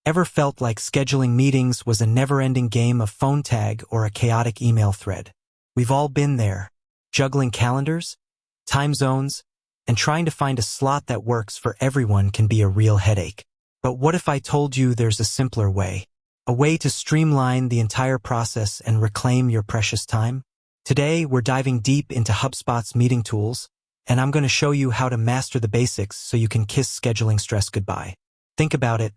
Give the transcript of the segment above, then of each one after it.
Ever felt like scheduling meetings was a never-ending game of phone tag or a chaotic email thread? We've all been there, juggling calendars, time zones, and trying to find a slot that works for everyone can be a real headache. But what if I told you there's a simpler way? A way to streamline the entire process and reclaim your precious time? Today, we're diving deep into HubSpot's meeting tools, and I'm going to show you how to master the basics so you can kiss scheduling stress goodbye. Think about it.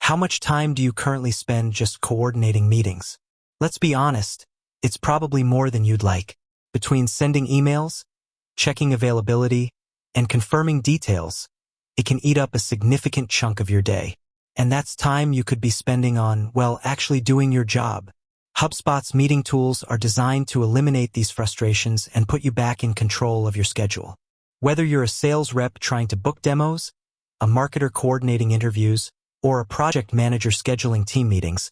How much time do you currently spend just coordinating meetings? Let's be honest, it's probably more than you'd like. Between sending emails, checking availability, and confirming details, it can eat up a significant chunk of your day. And that's time you could be spending on, well, actually doing your job. HubSpot's meeting tools are designed to eliminate these frustrations and put you back in control of your schedule. Whether you're a sales rep trying to book demos, a marketer coordinating interviews, or a project manager scheduling team meetings,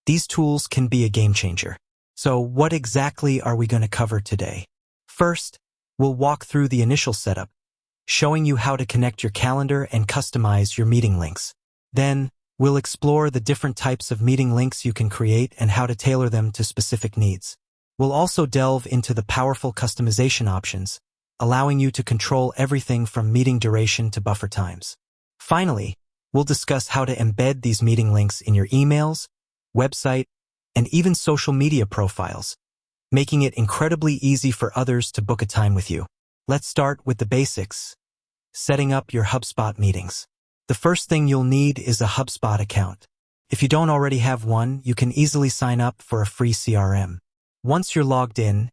these tools can be a game changer. So what exactly are we going to cover today? First, we'll walk through the initial setup, showing you how to connect your calendar and customize your meeting links. Then, we'll explore the different types of meeting links you can create and how to tailor them to specific needs. We'll also delve into the powerful customization options, allowing you to control everything from meeting duration to buffer times. Finally, we'll discuss how to embed these meeting links in your emails, website, and even social media profiles, making it incredibly easy for others to book a time with you. Let's start with the basics. Setting up your HubSpot meetings. The first thing you'll need is a HubSpot account. If you don't already have one, you can easily sign up for a free CRM. Once you're logged in,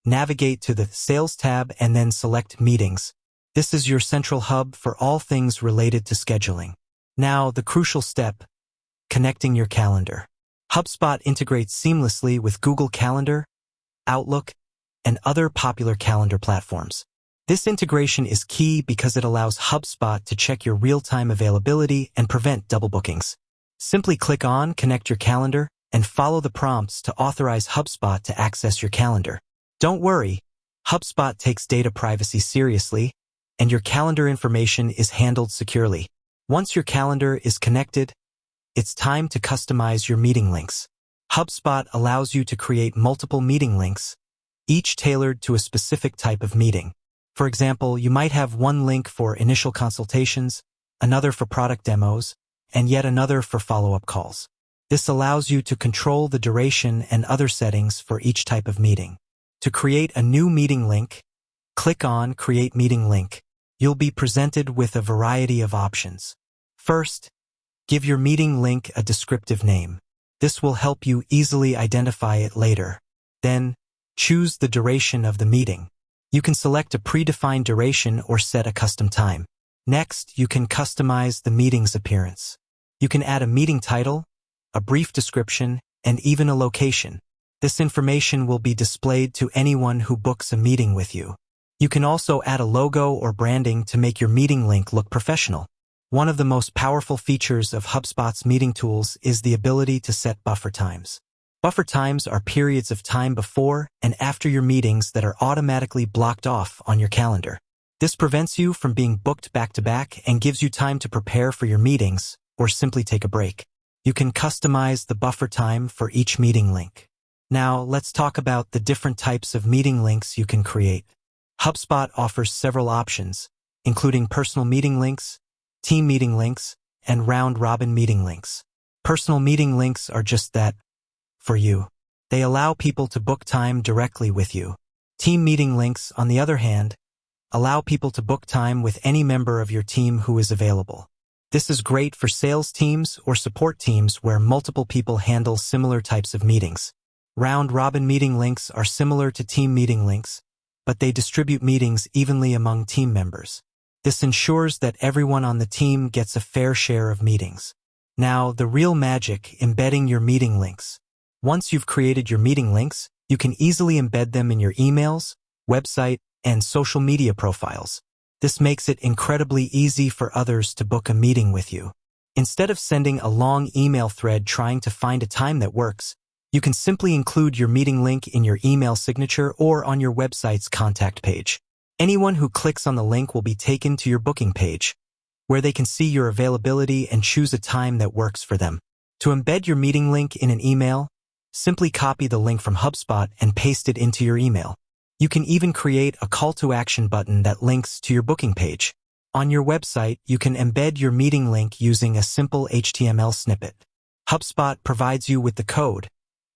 navigate to the Sales tab and then select Meetings. This is your central hub for all things related to scheduling. Now, the crucial step, connecting your calendar. HubSpot integrates seamlessly with Google Calendar, Outlook, and other popular calendar platforms. This integration is key because it allows HubSpot to check your real-time availability and prevent double bookings. Simply click on Connect Your Calendar and follow the prompts to authorize HubSpot to access your calendar. Don't worry, HubSpot takes data privacy seriously, and your calendar information is handled securely. Once your calendar is connected, it's time to customize your meeting links. HubSpot allows you to create multiple meeting links, each tailored to a specific type of meeting. For example, you might have one link for initial consultations, another for product demos, and yet another for follow-up calls. This allows you to control the duration and other settings for each type of meeting. To create a new meeting link, click on Create Meeting Link. You'll be presented with a variety of options. First, give your meeting link a descriptive name. This will help you easily identify it later. Then, choose the duration of the meeting. You can select a predefined duration or set a custom time. Next, you can customize the meeting's appearance. You can add a meeting title, a brief description, and even a location. This information will be displayed to anyone who books a meeting with you. You can also add a logo or branding to make your meeting link look professional. One of the most powerful features of HubSpot's meeting tools is the ability to set buffer times. Buffer times are periods of time before and after your meetings that are automatically blocked off on your calendar. This prevents you from being booked back-to-back and gives you time to prepare for your meetings or simply take a break. You can customize the buffer time for each meeting link. Now, let's talk about the different types of meeting links you can create. HubSpot offers several options, including personal meeting links, team meeting links, and round-robin meeting links. Personal meeting links are just that, for you. They allow people to book time directly with you. Team meeting links, on the other hand, allow people to book time with any member of your team who is available. This is great for sales teams or support teams where multiple people handle similar types of meetings. Round-robin meeting links are similar to team meeting links, but they distribute meetings evenly among team members. This ensures that everyone on the team gets a fair share of meetings. Now, the real magic, embedding your meeting links. Once you've created your meeting links, you can easily embed them in your emails, website, and social media profiles. This makes it incredibly easy for others to book a meeting with you. Instead of sending a long email thread trying to find a time that works, you can simply include your meeting link in your email signature or on your website's contact page. Anyone who clicks on the link will be taken to your booking page. where they can see your availability and choose a time that works for them. To embed your meeting link in an email, simply copy the link from HubSpot and paste it into your email. You can even create a call to action button that links to your booking page. On your website, you can embed your meeting link using a simple HTML snippet. HubSpot provides you with the code,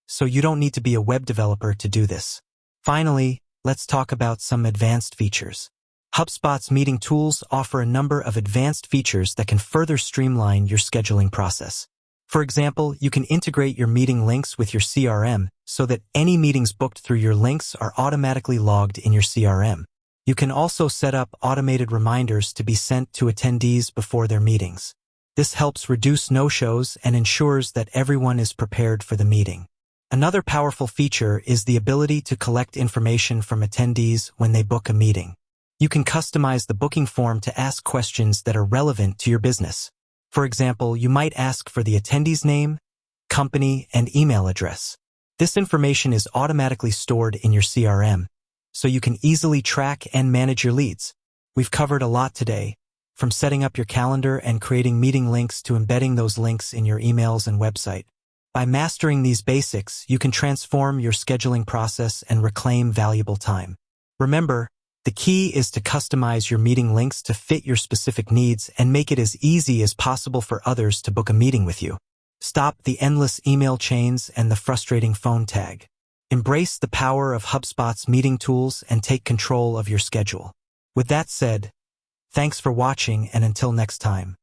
so you don't need to be a web developer to do this. Finally, let's talk about some advanced features. HubSpot's meeting tools offer a number of advanced features that can further streamline your scheduling process. For example, you can integrate your meeting links with your CRM so that any meetings booked through your links are automatically logged in your CRM. You can also set up automated reminders to be sent to attendees before their meetings. This helps reduce no-shows and ensures that everyone is prepared for the meeting. Another powerful feature is the ability to collect information from attendees when they book a meeting. You can customize the booking form to ask questions that are relevant to your business. For example, you might ask for the attendee's name, company, and email address. This information is automatically stored in your CRM, so you can easily track and manage your leads. We've covered a lot today, from setting up your calendar and creating meeting links to embedding those links in your emails and website. By mastering these basics, you can transform your scheduling process and reclaim valuable time. Remember, the key is to customize your meeting links to fit your specific needs and make it as easy as possible for others to book a meeting with you. Stop the endless email chains and the frustrating phone tag. Embrace the power of HubSpot's meeting tools and take control of your schedule. With that said, thanks for watching, and until next time.